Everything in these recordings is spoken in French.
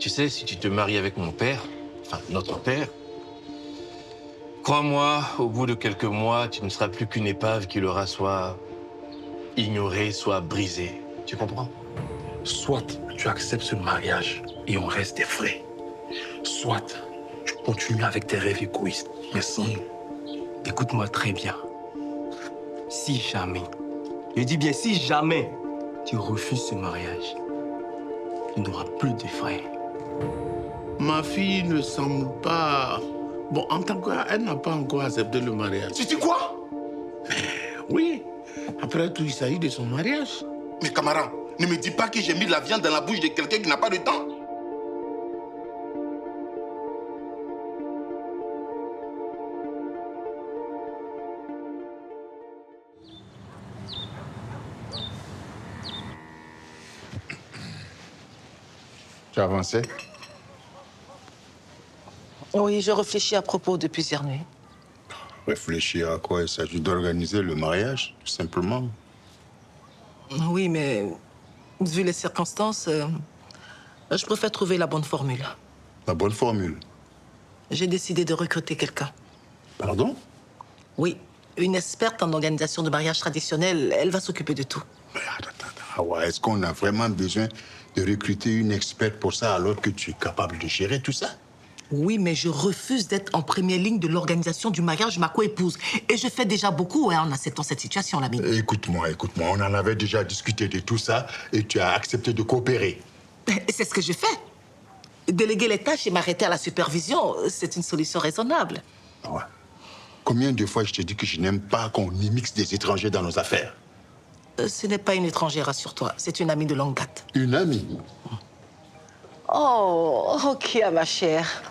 Tu sais, si tu te maries avec mon père, enfin notre père, crois-moi, au bout de quelques mois, tu ne seras plus qu'une épave qui l'aura soit ignorée, soit brisée. Tu comprends? Soit tu acceptes ce mariage et on reste des frères. Soit tu continues avec tes rêves égoïstes, mais sans nous. Écoute-moi très bien. Si jamais, je dis bien si jamais, tu refuses ce mariage, tu n'auras plus de frères. Ma fille ne semble pas... Bon, en tant qu'elle n'a pas encore accepté le mariage. Tu dis quoi? Oui, après tout, il s'agit de son mariage. Mais camarade, ne me dis pas que j'ai mis de la viande dans la bouche de quelqu'un qui n'a pas de temps. Tu as avancé? Oui, je réfléchis à propos de plusieurs nuits. Réfléchir à quoi? Il s'agit d'organiser le mariage, tout simplement. Oui, mais vu les circonstances, je préfère trouver la bonne formule. La bonne formule? J'ai décidé de recruter quelqu'un. Pardon? Oui, une experte en organisation de mariage traditionnel. Elle va s'occuper de tout. Mais attends. Est-ce qu'on a vraiment besoin de recruter une experte pour ça alors que tu es capable de gérer tout ça? Oui, mais je refuse d'être en première ligne de l'organisation du mariage de ma co-épouse. Et je fais déjà beaucoup en acceptant cette situation, l'ami. Écoute-moi. On en avait déjà discuté de tout ça et tu as accepté de coopérer. C'est ce que je fais. Déléguer les tâches et m'arrêter à la supervision, c'est une solution raisonnable. Ouais. Combien de fois je te dis que je n'aime pas qu'on immixe des étrangers dans nos affaires? Ce n'est pas une étrangère, rassure-toi. C'est une amie de longue date. Une amie? Oh, ok, ma chère.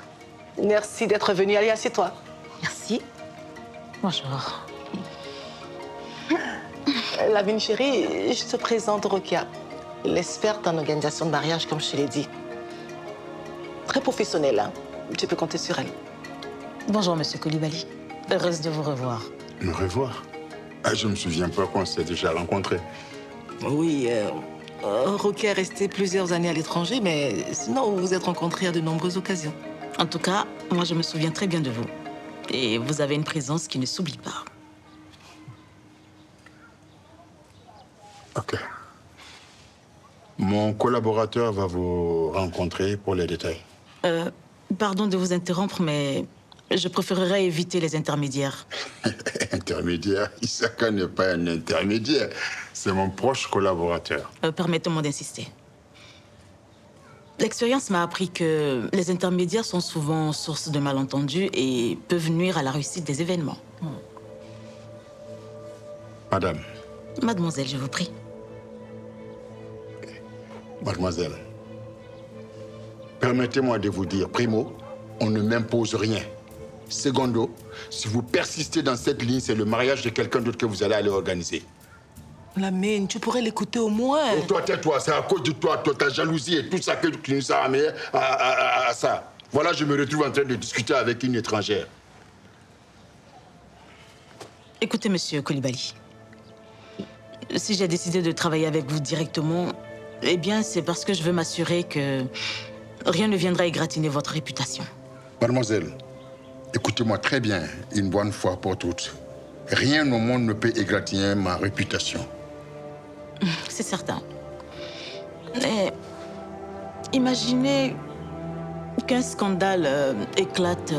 Merci d'être venue. Allez, assieds-toi. Merci. Bonjour. Lavine chérie, je te présente Rokia, l'experte en organisation de mariage, comme je te l'ai dit. Très professionnelle, hein. Tu peux compter sur elle. Bonjour, monsieur Coulibaly. Heureuse de vous revoir. Me revoir? Ah, je me souviens pas qu'on s'est déjà rencontrés. Oui, Rokia est restée plusieurs années à l'étranger, mais sinon, vous vous êtes rencontrés à de nombreuses occasions. En tout cas, moi, je me souviens très bien de vous. Et vous avez une présence qui ne s'oublie pas. Ok. Mon collaborateur va vous rencontrer pour les détails. Pardon de vous interrompre, mais je préférerais éviter les intermédiaires. Intermédiaire? Isaka n'est pas un intermédiaire. C'est mon proche collaborateur. Permettez-moi d'insister. L'expérience m'a appris que les intermédiaires sont souvent source de malentendus et peuvent nuire à la réussite des événements. Madame. Mademoiselle, je vous prie. Mademoiselle, permettez-moi de vous dire, primo, on ne m'impose rien. Secondo, si vous persistez dans cette ligne, c'est le mariage de quelqu'un d'autre que vous allez aller organiser. Lamine, tu pourrais l'écouter au moins. Oh, toi, tais-toi, c'est à cause de toi, ta jalousie et tout ça que tu nous as amené à ça. Voilà, je me retrouve en train de discuter avec une étrangère. Écoutez, monsieur Coulibaly. Si j'ai décidé de travailler avec vous directement, eh bien, c'est parce que je veux m'assurer que rien ne viendra égratigner votre réputation. Mademoiselle, écoutez-moi très bien, une bonne fois pour toutes. Rien au monde ne peut égratigner ma réputation. C'est certain. Mais imaginez qu'un scandale éclate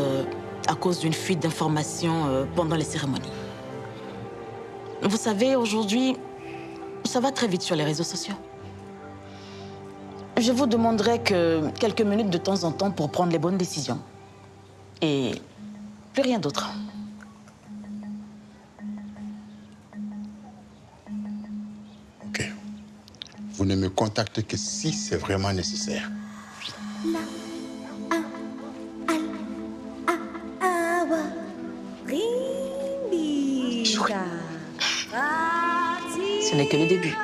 à cause d'une fuite d'informations pendant les cérémonies. Vous savez, aujourd'hui, ça va très vite sur les réseaux sociaux. Je vous demanderai que quelques minutes de temps en temps pour prendre les bonnes décisions. Et plus rien d'autre. Ok. Vous ne me contactez que si c'est vraiment nécessaire. Ce n'est que le début.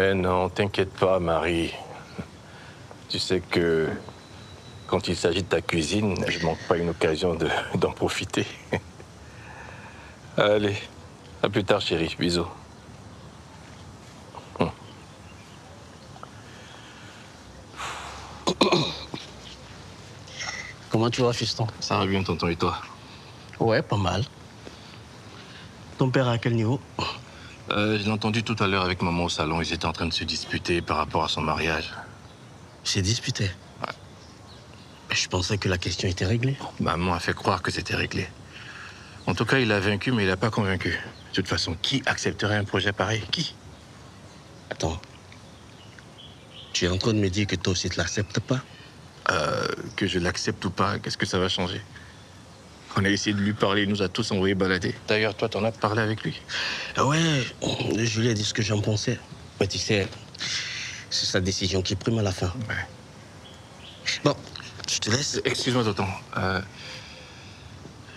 Eh non, t'inquiète pas, Marie. Tu sais que quand il s'agit de ta cuisine, je manque pas une occasion d'en profiter. Allez, à plus tard, chérie. Bisous. Comment tu vas, fiston? Ça va bien, tonton, et toi? Ouais, pas mal. Ton père à quel niveau? Je l'ai entendu tout à l'heure avec maman au salon. Ils étaient en train de se disputer par rapport à son mariage. C'est disputé. Je pensais que la question était réglée. Maman a fait croire que c'était réglé. En tout cas, il a vaincu, mais il n'a pas convaincu. De toute façon, qui accepterait un projet pareil? Qui? Attends. Tu es en train de me dire que toi aussi tu l'acceptes pas? Que je l'accepte ou pas, qu'est-ce que ça va changer? On a essayé de lui parler, il nous a tous envoyés balader. D'ailleurs, toi, t'en as parlé avec lui? Ouais, je lui ai dit ce que j'en pensais. Mais tu sais, c'est sa décision qui prime à la fin. Ouais. Bon, je te laisse. Excuse-moi, tonton.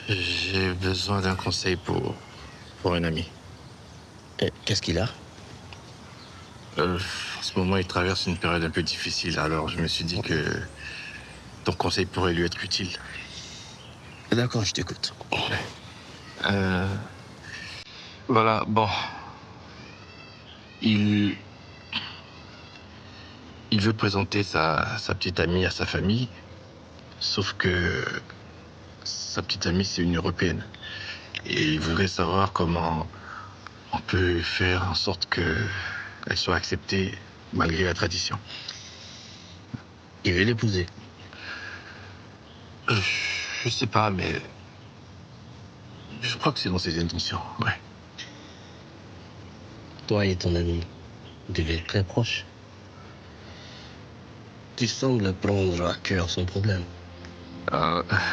J'ai besoin d'un conseil pour un ami. Qu'est-ce qu'il a? En ce moment, il traverse une période un peu difficile, alors je me suis dit que ton conseil pourrait lui être utile. D'accord, je t'écoute. Voilà, bon. Il veut présenter sa petite amie à sa famille, sauf que sa petite amie, c'est une Européenne. Et il voudrait savoir comment on peut faire en sorte qu'elle soit acceptée malgré la tradition. Il veut l'épouser. Je sais pas, mais je crois que c'est dans ses intentions, ouais. Toi et ton ami devaient être très proches. Tu sembles prendre à cœur son problème.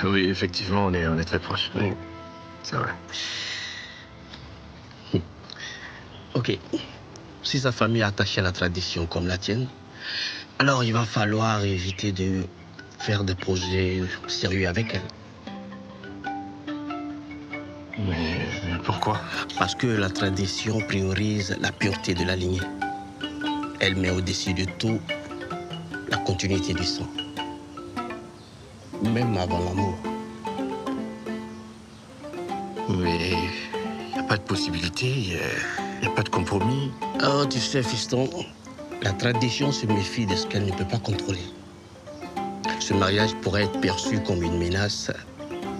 Oui, effectivement, on est très proches. Oui. C'est vrai. Ok. Si sa famille est attachée à la tradition comme la tienne, alors il va falloir éviter de faire des projets sérieux avec elle. Mais pourquoi? Parce que la tradition priorise la pureté de la lignée. Elle met au-dessus de tout la continuité du sang. Même avant l'amour. Mais il n'y a pas de possibilité, il n'y a pas de compromis. Oh, tu sais, fiston, la tradition se méfie de ce qu'elle ne peut pas contrôler. Ce mariage pourrait être perçu comme une menace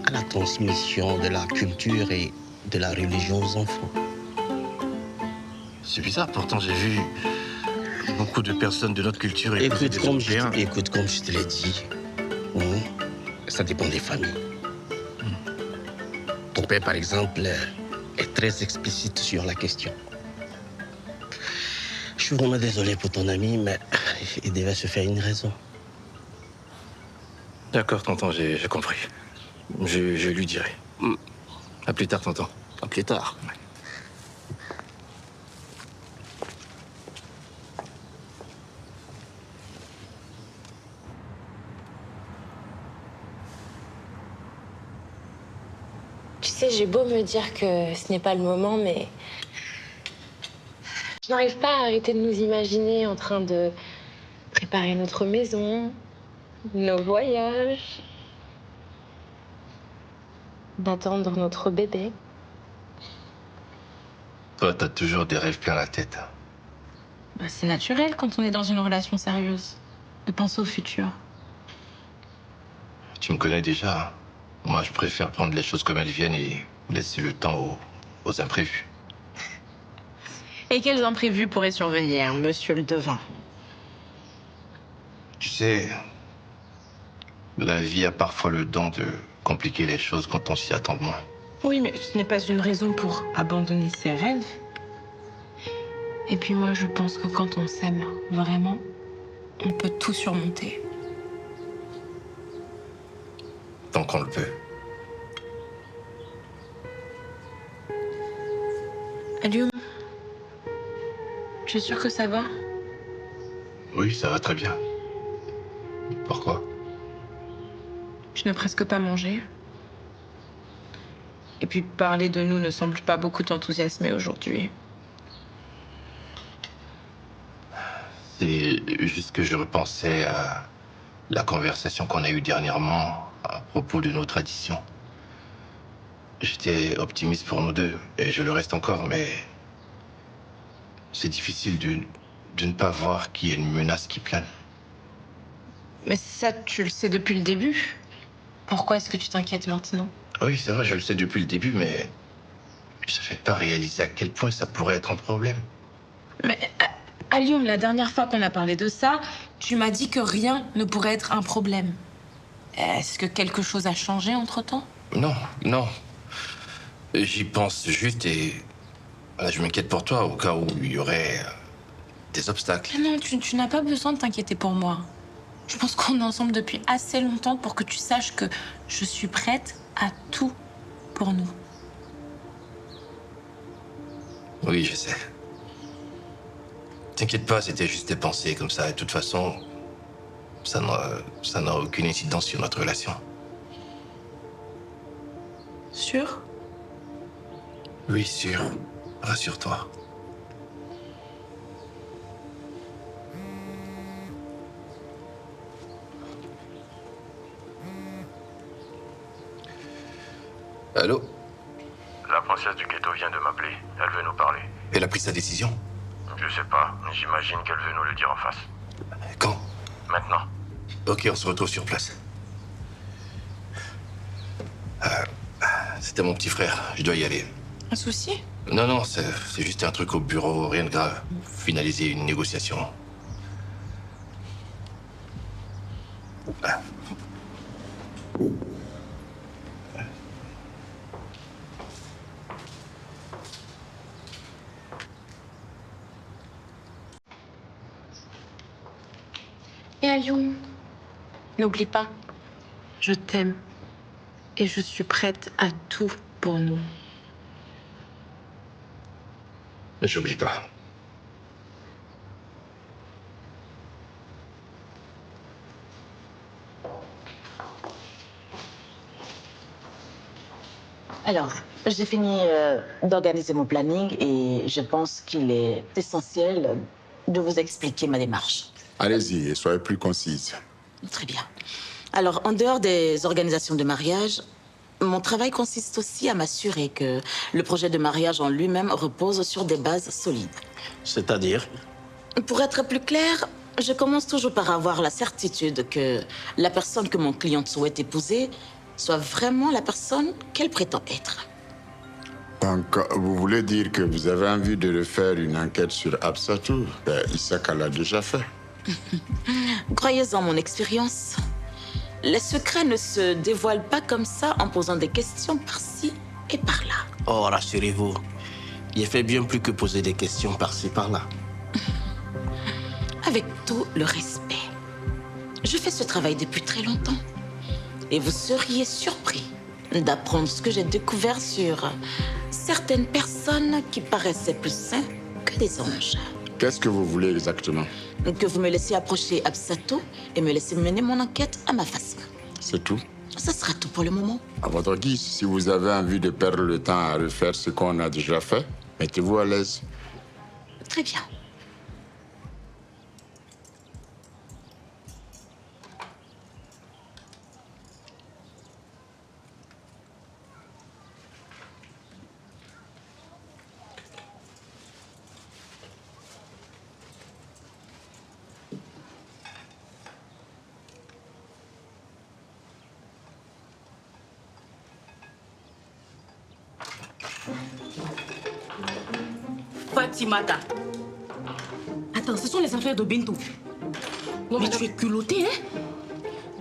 à la transmission de la culture et de la religion aux enfants. C'est bizarre, pourtant j'ai vu beaucoup de personnes de notre culture épouser Écoute, des Européens. comme je te l'ai dit, ça dépend des familles. Ton père, par exemple, est très explicite sur la question. Je suis vraiment désolé pour ton ami, mais il devait se faire une raison. D'accord, tonton, j'ai compris. Je lui dirai. À plus tard, tonton. À plus tard. Tu sais, j'ai beau me dire que ce n'est pas le moment, mais je n'arrive pas à arrêter de nous imaginer en train de préparer notre maison, nos voyages, d'attendre notre bébé. Toi, t'as toujours des rêves plein la tête. Bah, c'est naturel quand on est dans une relation sérieuse, de penser au futur. Tu me connais déjà. Moi, je préfère prendre les choses comme elles viennent et laisser le temps aux imprévus. Et quels imprévus pourraient survenir, monsieur le devin? Tu sais, la vie a parfois le don de compliquer les choses quand on s'y attend moins. Oui, mais ce n'est pas une raison pour abandonner ses rêves. Et puis moi, je pense que quand on s'aime vraiment, on peut tout surmonter. Tant qu'on le peut. Alioum, tu es sûr que ça va? Oui, ça va très bien. Pourquoi? Tu n'as presque pas mangé. Et puis parler de nous ne semble pas beaucoup t'enthousiasmer aujourd'hui. C'est juste que je repensais à la conversation qu'on a eue dernièrement à propos de nos traditions. J'étais optimiste pour nous deux, et je le reste encore, mais c'est difficile de ne pas voir qu'il y a une menace qui plane. Mais ça, tu le sais depuis le début. Pourquoi est-ce que tu t'inquiètes maintenant? Oui, c'est vrai, je le sais depuis le début, mais je n'avais pas réalisé à quel point ça pourrait être un problème. Mais Alioum, la dernière fois qu'on a parlé de ça, tu m'as dit que rien ne pourrait être un problème. Est-ce que quelque chose a changé entre-temps? Non, non. J'y pense juste et je m'inquiète pour toi au cas où il y aurait des obstacles. Ah non, tu n'as pas besoin de t'inquiéter pour moi. Je pense qu'on est ensemble depuis assez longtemps pour que tu saches que je suis prête à tout pour nous. Oui, je sais. T'inquiète pas, c'était juste des pensées comme ça. Et de toute façon, ça n'a aucune incidence sur notre relation. Sûr? Oui, sûr. Rassure-toi. Allô? La princesse du ghetto vient de m'appeler. Elle veut nous parler. Elle a pris sa décision? Je sais pas. J'imagine qu'elle veut nous le dire en face. Quand? Maintenant. Ok, on se retrouve sur place. C'était mon petit frère. Je dois y aller. Un souci? Non, non, c'est juste un truc au bureau, rien de grave. Finaliser une négociation. Et Alioum, n'oublie pas, je t'aime et je suis prête à tout pour nous. J'oublie pas. Alors, j'ai fini d'organiser mon planning et je pense qu'il est essentiel de vous expliquer ma démarche. Allez-y et soyez plus concise. Très bien. Alors, en dehors des organisations de mariage, mon travail consiste aussi à m'assurer que le projet de mariage en lui-même repose sur des bases solides. C'est-à-dire? Pour être plus clair, je commence toujours par avoir la certitude que la personne que mon client souhaite épouser soit vraiment la personne qu'elle prétend être. Donc, vous voulez dire que vous avez envie de refaire une enquête sur Absatou? Issaka l'a déjà fait. Croyez en mon expérience. Les secrets ne se dévoilent pas comme ça en posant des questions par-ci et par-là. Oh, rassurez-vous. Il fait bien plus que poser des questions par-ci, par-là. Avec tout le respect. Je fais ce travail depuis très longtemps. Et vous seriez surpris d'apprendre ce que j'ai découvert sur certaines personnes qui paraissaient plus sains que des anges. Qu'est-ce que vous voulez exactement? Que vous me laissiez approcher Absatou et me laisser mener mon enquête à ma façon. C'est tout? Ça sera tout pour le moment. À votre guise, si vous avez envie de perdre le temps à refaire ce qu'on a déjà fait, mettez-vous à l'aise. Très bien. Fatimata. Attends, ce sont les affaires de Bintou. Non, mais madame. tu es culottée, hein?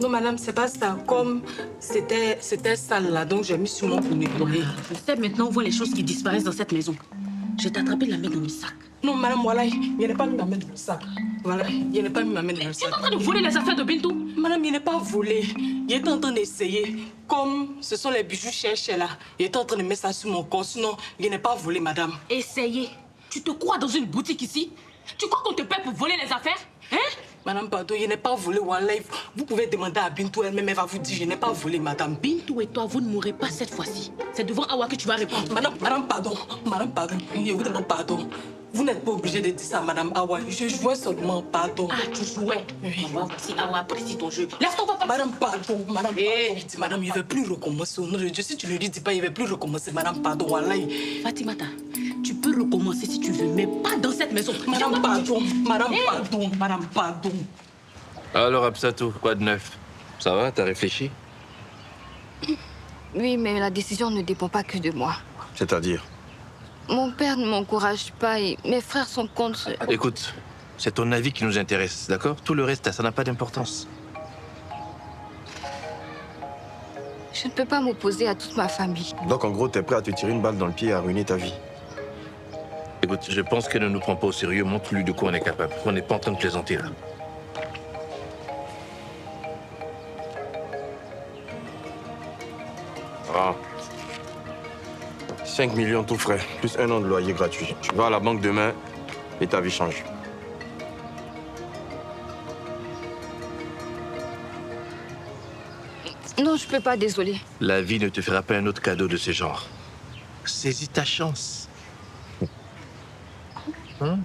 Non, madame, c'est pas ça. Comme c'était sale là, donc j'ai mis sur moi pour nettoyer. Je sais maintenant où voient les choses qui disparaissent dans cette maison. Je t'ai attrapé la main dans le sac. Non, madame, voilà, il n'est pas mis ma main dans le sac. Voilà, il n'est pas mis ma main dans le Tu sac. es en train de voler les affaires de Bintou? Madame, il n'est pas volé. Il est en train d'essayer. Comme ce sont les bijoux chers là, il est en train de mettre ça sur mon corps. Sinon, il n'est pas volé, madame. Essayez. Tu te crois dans une boutique ici? Tu crois qu'on te paie pour voler les affaires? Hein? Madame, pardon, il n'est pas volé, Wallah. Vous pouvez demander à Bintou elle-même, elle va vous dire, je n'ai pas volé, madame. Bintou et toi, vous ne mourrez pas cette fois-ci. C'est devant Awa que tu vas répondre. Madame, pardon. Madame, pardon. Je vous demande pardon. Vous n'êtes pas obligé de dire ça, Madame Awa. Je jouais seulement, pardon. Ah, tu jouais. Oui. Maman, voici Awa, apprécie ton jeu. Lève-toi, papa. Madame, pardon. Madame, pardon. Madame, il ne veut plus recommencer. Au nom de Dieu, si tu ne lui dis pas, il ne veut plus recommencer. Madame, pardon. Wallahi. Fatimata, tu peux recommencer si tu veux, mais pas dans cette maison. Madame, pardon. Madame, pardon. Madame, pardon. Alors, Absatou, quoi de neuf? Ça va, t'as réfléchi? Oui, mais la décision ne dépend pas que de moi. C'est-à-dire? Mon père ne m'encourage pas et mes frères sont contre. Écoute, c'est ton avis qui nous intéresse, d'accord? Tout le reste, ça n'a pas d'importance. Je ne peux pas m'opposer à toute ma famille. Donc en gros, t'es prêt à te tirer une balle dans le pied et à ruiner ta vie? Écoute, je pense qu'elle ne nous prend pas au sérieux. Montre-lui de quoi on est capable. On n'est pas en train de plaisanter, là. Ah. 5 millions tout frais, plus 1 an de loyer gratuit. Tu vas à la banque demain et ta vie change. Non, je peux pas, désolée. La vie ne te fera pas un autre cadeau de ce genre. Saisis ta chance. Hein?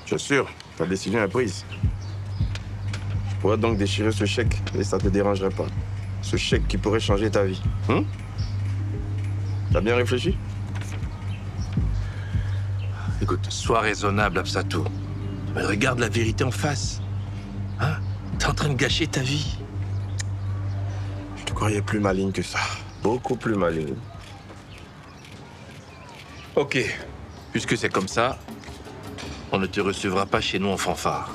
Je suis sûr, ta décision est prise. Tu pourrais donc déchirer ce chèque et ça te dérangerait pas. Ce chèque qui pourrait changer ta vie. T'as bien réfléchi? Écoute, sois raisonnable, Absatou. Mais regarde la vérité en face. Hein? T'es en train de gâcher ta vie. Je te croyais plus maligne que ça. Beaucoup plus maligne. Ok. Puisque c'est comme ça, on ne te recevra pas chez nous en fanfare.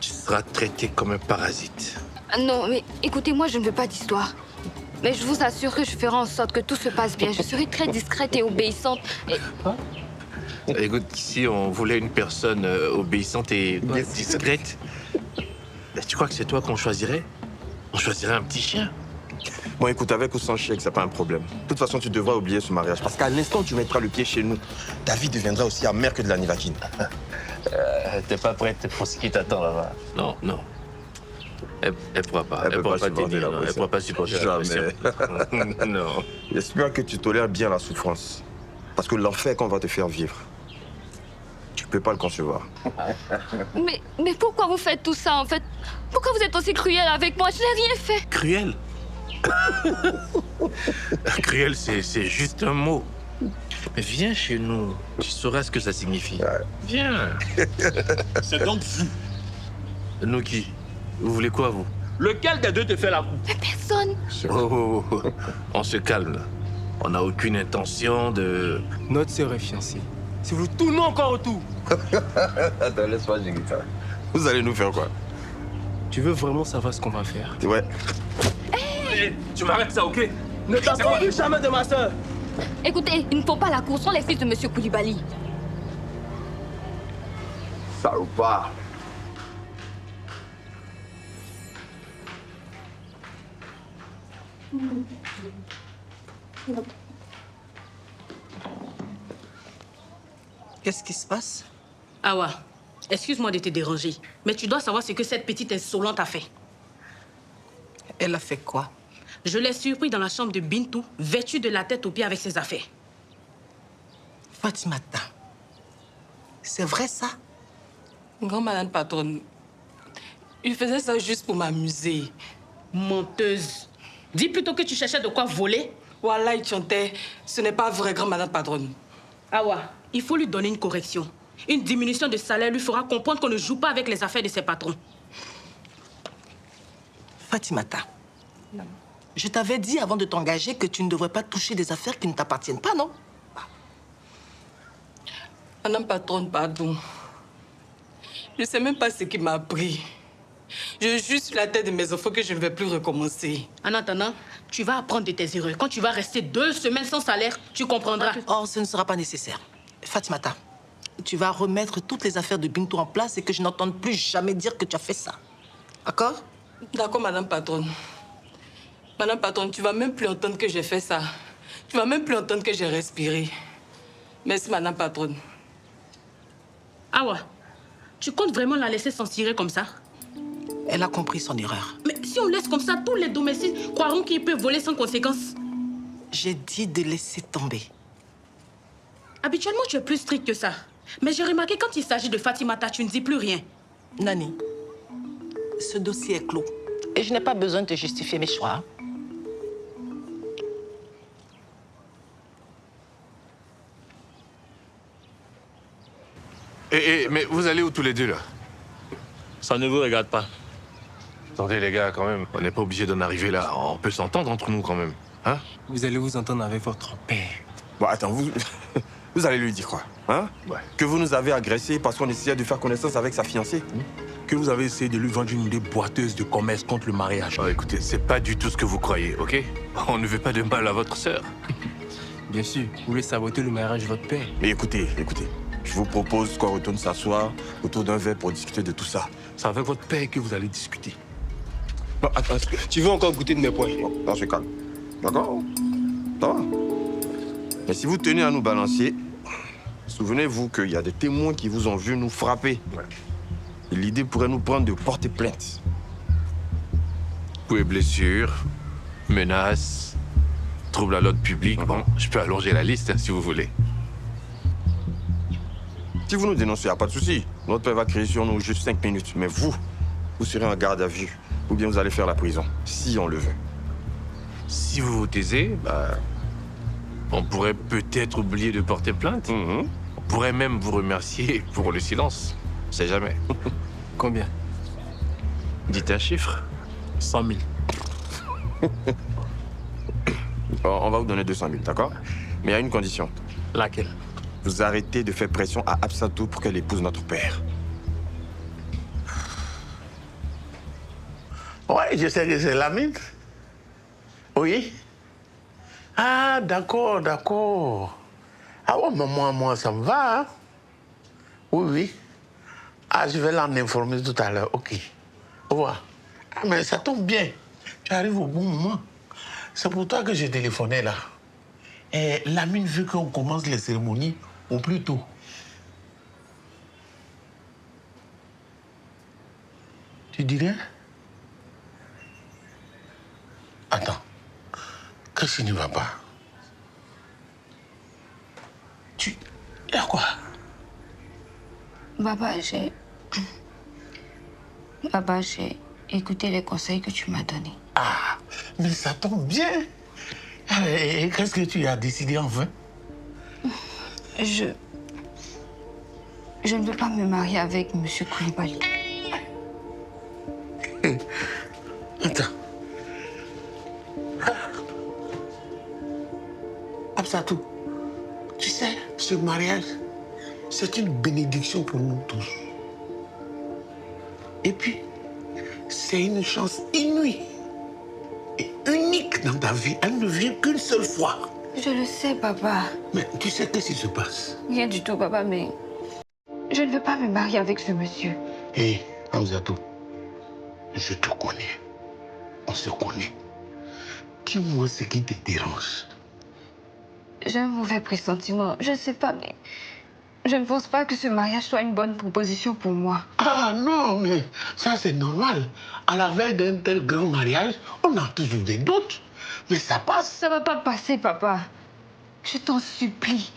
Tu seras traité comme un parasite. Non, mais écoutez, moi, je ne veux pas d'histoire. Mais je vous assure que je ferai en sorte que tout se passe bien. Je serai très discrète et obéissante. Écoute, si on voulait une personne obéissante et discrète, tu crois que c'est toi qu'on choisirait? On choisirait un petit chien. Bon, écoute, avec ou sans chèque, c'est pas un problème. De toute façon, tu devras oublier ce mariage. Parce qu'à l'instant où tu mettras le pied chez nous, ta vie deviendra aussi amère que de la nivaquine. T'es pas prête pour ce qui t'attend là-bas? Non, non. Elle pourra pas. Elle pourra pas t'aider. Elle pourra pas supporter la pression. Non. J'espère que tu tolères bien la souffrance. Parce que l'enfer qu'on va te faire vivre, tu peux pas le concevoir. Mais pourquoi vous faites tout ça, en fait? Pourquoi vous êtes aussi cruel avec moi? Je n'ai rien fait. Cruel? Cruel, c'est juste un mot. Mais viens chez nous. Tu sauras ce que ça signifie. Viens. C'est donc vous. Nous qui? Vous voulez quoi, vous? Lequel des deux te fait la coupe? Mais personne. Oh, on se calme, là. On n'a aucune intention de... Notre sœur est fiancée. Si vous tournez encore autour. Attends, laisse-moi gérer ça. Vous allez nous faire quoi? Tu veux vraiment savoir ce qu'on va faire? Ouais. Hey, tu m'arrêtes ça, ok? Ne t'approche plus jamais de ma sœur. Écoutez, il ne faut pas la cour, sont les fils de Monsieur Koulibaly. Salopard. Qu'est-ce qui se passe? Awa, excuse-moi de te déranger, mais tu dois savoir ce que cette petite insolente a fait. Elle a fait quoi? Je l'ai surpris dans la chambre de Bintou, vêtue de la tête aux pieds avec ses affaires. Fatimata, c'est vrai ça? Grand-madame patronne, il faisait ça juste pour m'amuser. Menteuse. Dis plutôt que tu cherchais de quoi voler. Wallah, il chantait. Ce n'est pas vrai, grand-madame patronne. Awa, il faut lui donner une correction. Une diminution de salaire lui fera comprendre qu'on ne joue pas avec les affaires de ses patrons. Fatimata, je t'avais dit avant de t'engager que tu ne devrais pas toucher des affaires qui ne t'appartiennent pas, non? Madame patronne, pardon. Je ne sais même pas ce qui m'a pris. Je jure sur la tête de mes enfants que je ne vais plus recommencer. En attendant, tu vas apprendre de tes erreurs. Quand tu vas rester 2 semaines sans salaire, tu comprendras. Oh, ce ne sera pas nécessaire. Fatimata, tu vas remettre toutes les affaires de Bintou en place et que je n'entende plus jamais dire que tu as fait ça. D'accord? D'accord, madame patronne. Madame patronne, tu vas même plus entendre que j'ai fait ça. Tu vas même plus entendre que j'ai respiré. Merci, madame patronne. Awa, tu comptes vraiment la laisser s'en tirer comme ça? Elle a compris son erreur. Mais si on laisse comme ça, tous les domestiques croiront qu'il peut voler sans conséquence. J'ai dit de laisser tomber. Habituellement, tu es plus strict que ça. Mais j'ai remarqué quand il s'agit de Fatimata, tu ne dis plus rien. Nani, ce dossier est clos. Et je n'ai pas besoin de te justifier mes choix. Mais vous allez où tous les deux, là? Ça ne vous regarde pas. Attendez, les gars, quand même. On n'est pas obligé d'en arriver là. On peut s'entendre entre nous, quand même. Hein? Vous allez vous entendre avec votre père. Bon, attends, vous allez lui dire quoi? Hein? Ouais. Que vous nous avez agressés parce qu'on essayait de faire connaissance avec sa fiancée? Que vous avez essayé de lui vendre une idée boiteuse de commerce contre le mariage. Oh, écoutez, c'est pas du tout ce que vous croyez, ok? On ne veut pas de mal à votre sœur. Bien sûr, vous voulez saboter le mariage de votre père. Mais écoutez. Je vous propose qu'on retourne s'asseoir autour d'un verre pour discuter de tout ça. C'est avec votre père que vous allez discuter. Non, attends, tu veux encore goûter de mes points? Bon, on se calme. D'accord? Ça va. Mais si vous tenez à nous balancer, souvenez-vous qu'il y a des témoins qui vous ont vu nous frapper. Ouais. Et l'idée pourrait nous prendre de porter plainte. Coups et blessures, menaces, troubles à l'ordre public. Bon, je peux allonger la liste hein, si vous voulez. Si vous nous dénoncez, il n'y a pas de souci. Notre père va créer sur nous juste 5 minutes. Mais vous serez en garde à vue. Ou bien vous allez faire la prison, si on le veut. Si vous vous taisez, on pourrait peut-être oublier de porter plainte. On pourrait même vous remercier pour le silence. On sait jamais. Combien? Dites un chiffre. 100 000. On va vous donner 200 000, d'accord? Mais il y a une condition. Laquelle? Vous arrêtez de faire pression à Absatou pour qu'elle épouse notre père. Ouais, je sais que c'est Lamine. Oui. Ah, d'accord. Ah ouais, mais moi, ça me va. Hein? Oui. Ah, je vais l'en informer tout à l'heure. OK. Au revoir. Ah, mais ça tombe bien. Tu arrives au bon moment. C'est pour toi que j'ai téléphoné là. Et Lamine veut qu'on commence les cérémonies au plus tôt. Tu dis rien? Attends. Qu'est-ce qui ne va pas? Il y a quoi? Papa, j'ai écouté les conseils que tu m'as donnés. Ah, mais ça tombe bien. Et qu'est-ce que tu as décidé enfin? Je ne veux pas me marier avec M. Koulibaly. Attends. Absatou, tu sais, ce mariage, c'est une bénédiction pour nous tous. Et puis, c'est une chance inouïe et unique dans ta vie. Elle ne vient qu'une seule fois. Je le sais, papa. Mais tu sais qu'est-ce qui se passe? Rien du tout, papa, mais je ne veux pas me marier avec ce monsieur. Hé, Absatou, je te connais. On se connaît. Dis-moi ce qui te dérange. J'ai un mauvais pressentiment. Je ne sais pas, mais je ne pense pas que ce mariage soit une bonne proposition pour moi. Ah non, mais ça c'est normal. À la veille d'un tel grand mariage, on a toujours des doutes. Mais ça passe. Ça va pas passer, papa. Je t'en supplie.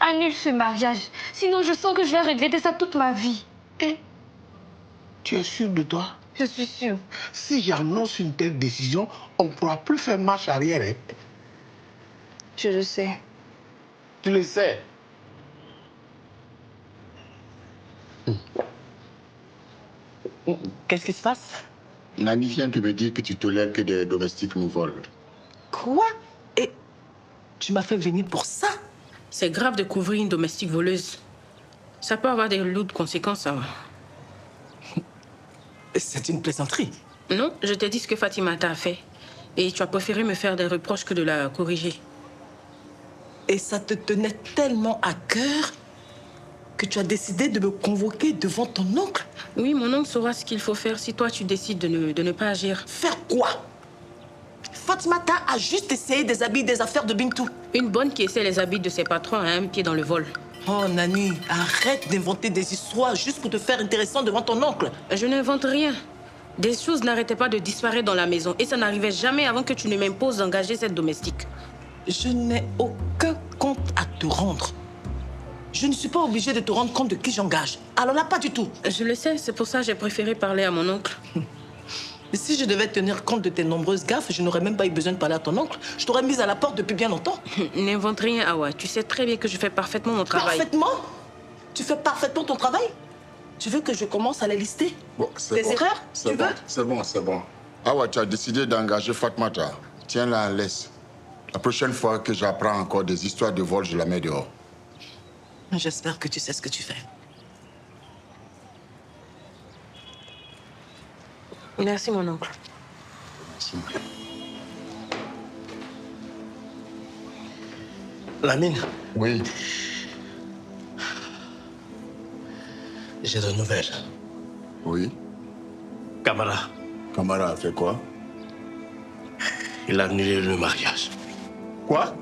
Annule ce mariage. Sinon, je sens que je vais regretter ça toute ma vie. Et tu es sûre de toi? Je suis sûre. Si j'annonce une telle décision, on ne pourra plus faire marche arrière. Hein? Je le sais. Tu le sais? Qu'est-ce qui se passe? Nani vient de me dire que tu tolères que des domestiques nous volent. Quoi? Et tu m'as fait venir pour ça? C'est grave de couvrir une domestique voleuse. Ça peut avoir des lourdes conséquences. Ça. C'est une plaisanterie. Non, je t'ai dit ce que Fatimata a fait. Et tu as préféré me faire des reproches que de la corriger. Et ça te tenait tellement à cœur que tu as décidé de me convoquer devant ton oncle? Oui, mon oncle saura ce qu'il faut faire si toi tu décides de ne pas agir. Faire quoi? Fatimata a juste essayé des habits des affaires de Bintou. Une bonne qui essaie les habits de ses patrons a un pied dans le vol. Oh, Nani, arrête d'inventer des histoires juste pour te faire intéressant devant ton oncle. Je n'invente rien. Des choses n'arrêtaient pas de disparaître dans la maison et ça n'arrivait jamais avant que tu ne m'imposes d'engager cette domestique. Je n'ai aucun compte à te rendre. Je ne suis pas obligée de te rendre compte de qui j'engage. Alors là, pas du tout. Je le sais, c'est pour ça que j'ai préféré parler à mon oncle. Et si je devais tenir compte de tes nombreuses gaffes, je n'aurais même pas eu besoin de parler à ton oncle. Je t'aurais mise à la porte depuis bien longtemps. N'invente rien, Awa. Tu sais très bien que je fais parfaitement mon travail. Parfaitement? Tu fais parfaitement ton travail? Tu veux que je commence à les lister? Bon, tes erreurs? Tu veux? C'est bon, c'est bon. Awa, tu as décidé d'engager Fatmata. Tiens-la en laisse. La prochaine fois que j'apprends encore des histoires de vol, je la mets dehors. J'espère que tu sais ce que tu fais. Merci, mon oncle. Merci. Lamine. Oui. J'ai de nouvelles. Oui. Camara. Camara a fait quoi? Il a annulé le mariage. Quoi?